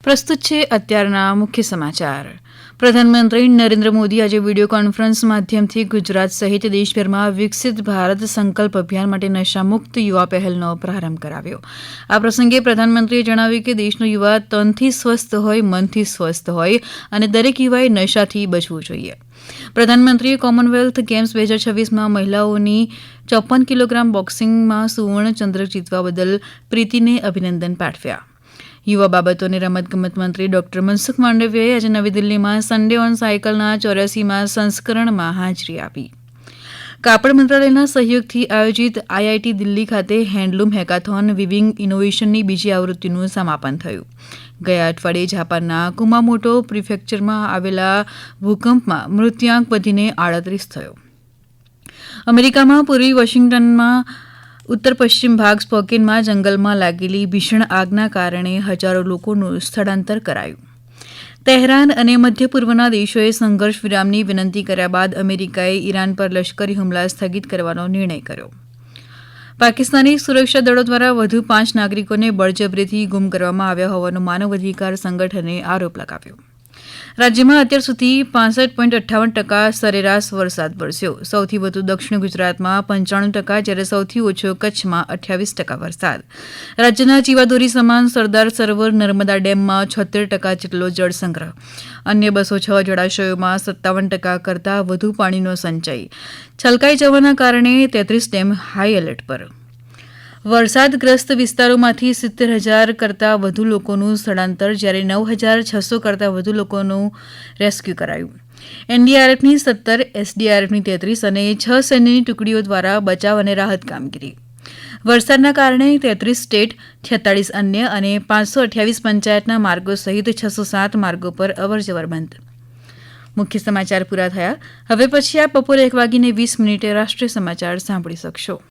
પ્રસ્તુત છે અત્યારના મુખ્ય સમાચાર. પ્રધાનમંત્રી નરેન્દ્ર મોદી આજે વિડીયો કોન્ફરન્સ માધ્યમથી ગુજરાત સહિત દેશભરમાં વિકસિત ભારત સંકલ્પ અભિયાન માટે નશામુક્ત યુવા પહેલનો પ્રારંભ કરાવ્યો. આ પ્રસંગે પ્રધાનમંત્રીએ જણાવ્યું કે દેશનો યુવા તનથી સ્વસ્થ હોય, મનથી સ્વસ્થ હોય અને દરેક યુવાએ નશાથી બચવું જોઈએ. પ્રધાનમંત્રીએ કોમનવેલ્થ ગેમ્સ 2026માં મહિલાઓની 54 કિલોગ્રામ બોક્સિંગમાં સુવર્ણ ચંદ્રક જીતવા બદલ પ્રીતિને અભિનંદન પાઠવ્યા. યુવા બાબતો અને રમતગમત મંત્રી ડોક્ટર મનસુખ માંડવિયાએ આજે નવી દિલ્હીમાં સન્ડે ઓન સાયકલના 84માં સંસ્કરણમાં હાજરી આપી. કાપડ મંત્રાલયના સહયોગથી આયોજિત આઈઆઈટી દિલ્હી ખાતે હેન્ડલૂમ હેકાથોન વિવિંગ ઇનોવેશનની બીજી આવૃત્તિનું સમાપન થયું. ગયા અઠવાડિયે જાપાનના કુમામોટો પ્રિફેક્ચરમાં આવેલા ભૂકંપમાં મૃત્યુઆંક વધીને 38 થયો. અમેરિકામાં પૂર્વી વોશિંગ્ટનમાં ઉત્તર પશ્ચિમ ભાગ સ્પોકેનમાં જંગલમાં લાગેલી ભીષણ આગના કારણે હજારો લોકોનું સ્થળાંતર કરાયું. તહેરાન અને મધ્ય પૂર્વના દેશોએ સંઘર્ષ વિરામની વિનંતી કર્યા બાદ અમેરિકાએ ઈરાન પર લશ્કરી હુમલા સ્થગિત કરવાનો નિર્ણય કર્યો. પાકિસ્તાની સુરક્ષા દળો દ્વારા વધુ 5 નાગરિકોને બળજબરીથી ગુમ કરવામાં આવ્યા હોવાનો માનવ અધિકાર સંગઠને આરોપ લગાવ્યો. રાજ્યમાં અત્યાર સુધી 65.58% સરેરાશ વરસાદ વરસ્યો. સૌથી વધુ દક્ષિણ ગુજરાતમાં 95%, જ્યારે સૌથી ઓછો કચ્છમાં 28% વરસાદ. રાજ્યના જીવાદોરી સમાન સરદાર સરોવર નર્મદા ડેમમાં 76% જેટલો જળસંગ્રહ. અન્ય 206 જળાશયોમાં 57% કરતાં વધુ પાણીનો સંચય. છલકાઈ જવાના કારણે 33 ડેમ હાઈ એલર્ટ પર. વરસાદગ્રસ્ત વિસ્તારોમાંથી 70,000 કરતાં વધુ લોકોનું સ્થળાંતર, જ્યારે 9,600 કરતાં વધુ લોકોનું રેસ્ક્યુ કરાયું. એનડીઆરએફની 17, એસડીઆરએફની 33 અને 6 સૈન્યની ટુકડીઓ દ્વારા બચાવ અને રાહત કામગીરી. વરસાદના કારણે 33 સ્ટેટ, 46 અન્ય અને 528 પંચાયતના માર્ગો સહિત 607 માર્ગો પર અવરજવર બંધ. મુખ્ય સમાચાર પૂરા થયા. હવે પછી આપ બપોરે 1:20 રાષ્ટ્રીય સમાચાર સાંભળી શકશો.